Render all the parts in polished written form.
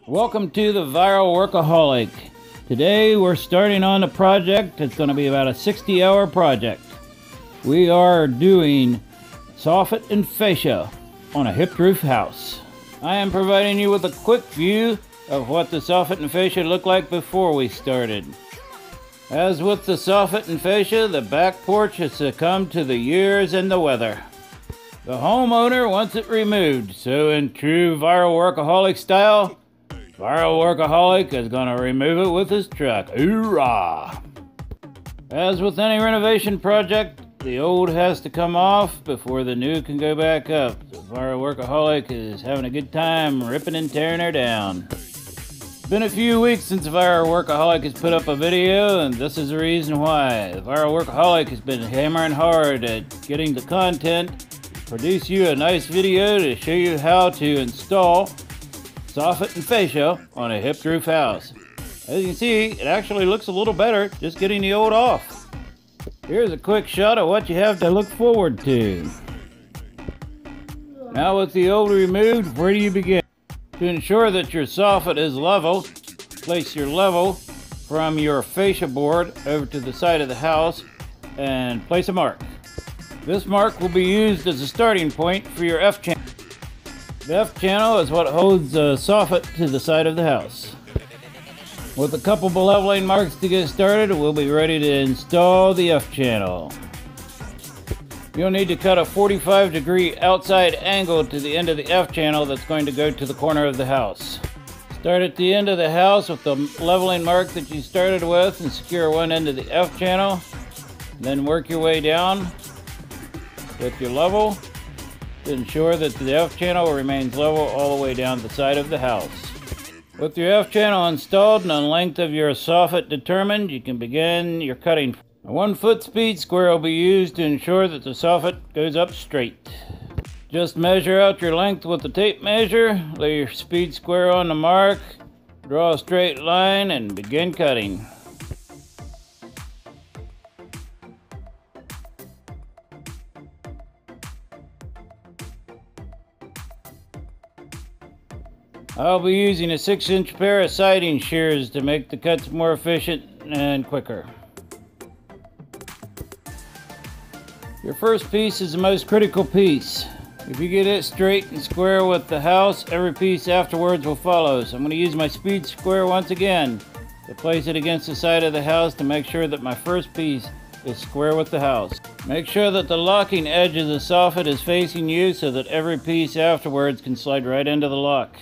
Welcome to the Viral Workaholic. Today we're starting on a project. It's going to be about a 60-hour project. We are doing Soffit and Fascia on a hipped roof house. I am providing you with a quick view of what the Soffit and Fascia looked like before we started. As with the Soffit and Fascia, the back porch has succumbed to the years and the weather. The homeowner wants it removed, so in true Viral Workaholic style, Viral Workaholic is going to remove it with his truck. Hoorah! As with any renovation project, the old has to come off before the new can go back up. So Viral Workaholic is having a good time ripping and tearing her down. It's been a few weeks since Viral Workaholic has put up a video, and this is the reason why. The Viral Workaholic has been hammering hard at getting the content, produce you a nice video to show you how to install Soffit and Fascia on a hipped roof house. As you can see, it actually looks a little better just getting the old off. Here's a quick shot of what you have to look forward to. Now with the old removed, where do you begin? To ensure that your soffit is level, place your level from your fascia board over to the side of the house and place a mark. This mark will be used as a starting point for your F channel. The F channel is what holds the soffit to the side of the house. With a couple of leveling marks to get started, we'll be ready to install the F channel. You'll need to cut a 45-degree outside angle to the end of the F channel that's going to go to the corner of the house. Start at the end of the house with the leveling mark that you started with and secure one end of the F channel. Then work your way down with your level to ensure that the F channel remains level all the way down the side of the house. With your F channel installed and the length of your soffit determined, you can begin your cutting. A 1-foot speed square will be used to ensure that the soffit goes up straight. Just measure out your length with the tape measure, lay your speed square on the mark, draw a straight line, and begin cutting. I'll be using a 6-inch pair of siding shears to make the cuts more efficient and quicker. Your first piece is the most critical piece. If you get it straight and square with the house, every piece afterwards will follow. So I'm going to use my speed square once again to place it against the side of the house to make sure that my first piece is square with the house. Make sure that the locking edge of the soffit is facing you so that every piece afterwards can slide right into the lock.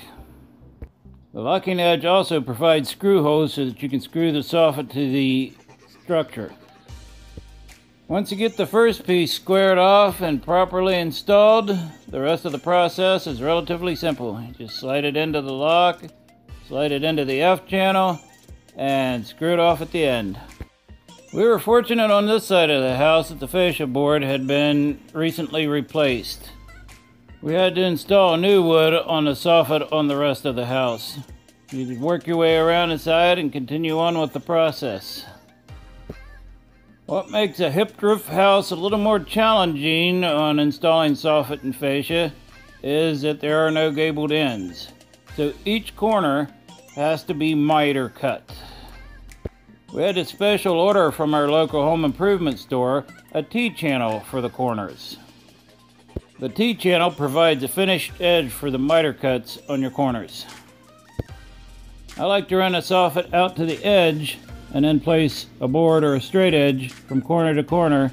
The locking edge also provides screw holes so that you can screw the soffit to the structure. Once you get the first piece squared off and properly installed, the rest of the process is relatively simple. You just slide it into the lock, slide it into the F channel, and screw it off at the end. We were fortunate on this side of the house that the fascia board had been recently replaced. We had to install new wood on the soffit on the rest of the house. You can work your way around inside and continue on with the process. What makes a hipped roof house a little more challenging on installing soffit and fascia is that there are no gabled ends. So each corner has to be miter cut. We had a special order from our local home improvement store, a T-channel for the corners. The T-channel provides a finished edge for the miter cuts on your corners. I like to run a soffit out to the edge and then place a board or a straight edge from corner to corner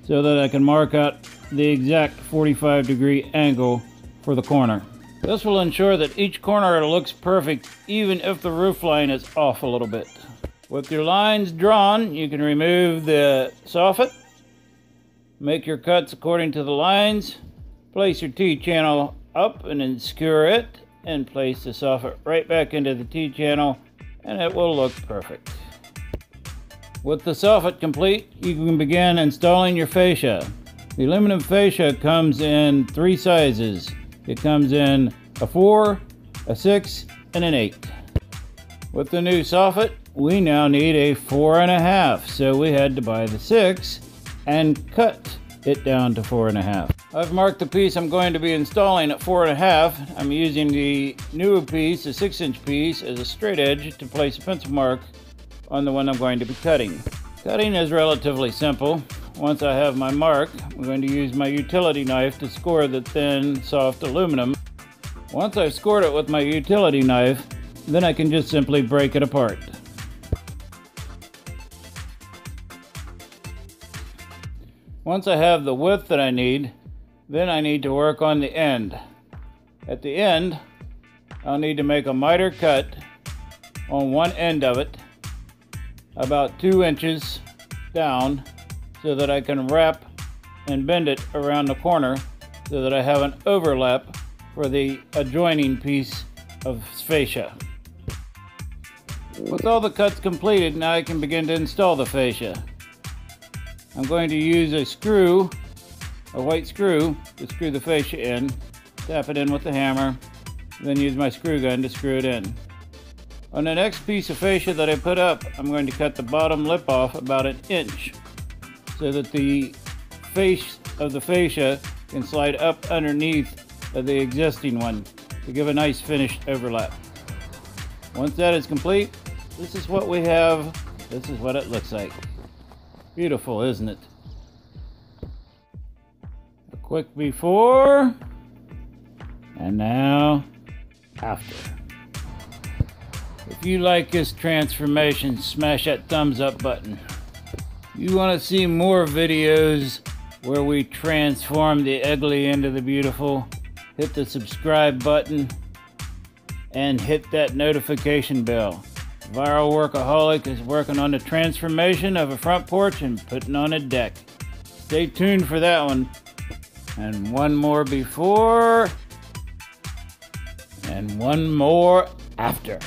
so that I can mark out the exact 45-degree angle for the corner. This will ensure that each corner looks perfect even if the roof line is off a little bit. With your lines drawn, you can remove the soffit. Make your cuts according to the lines. Place your T-channel up and then secure it and place the soffit right back into the T-channel and it will look perfect. With the soffit complete, you can begin installing your fascia. The aluminum fascia comes in 3 sizes. It comes in a 4, a 6, and an 8. With the new soffit, we now need a 4.5, so we had to buy the 6 and cut it down to 4.5. I've marked the piece I'm going to be installing at 4.5. I'm using the newer piece, a 6-inch piece, as a straight edge to place a pencil mark on the one I'm going to be cutting. Cutting is relatively simple. Once I have my mark, I'm going to use my utility knife to score the thin, soft aluminum. Once I've scored it with my utility knife, then I can just simply break it apart. Once I have the width that I need, then I need to work on the end. At the end, I'll need to make a miter cut on one end of it, about 2 inches down, so that I can wrap and bend it around the corner so that I have an overlap for the adjoining piece of fascia. With all the cuts completed, now I can begin to install the fascia. I'm going to use a white screw to screw the fascia in, tap it in with the hammer, then use my screw gun to screw it in. On the next piece of fascia that I put up, I'm going to cut the bottom lip off about 1 inch so that the face of the fascia can slide up underneath of the existing one to give a nice finished overlap. Once that is complete, this is what we have. This is what it looks like. Beautiful, isn't it? A quick before, and now after. If you like this transformation, smash that thumbs up button. You want to see more videos where we transform the ugly into the beautiful, hit the subscribe button and hit that notification bell. Viral Workaholic is working on the transformation of a front porch and putting on a deck. Stay tuned for that one. And one more before, and one more after.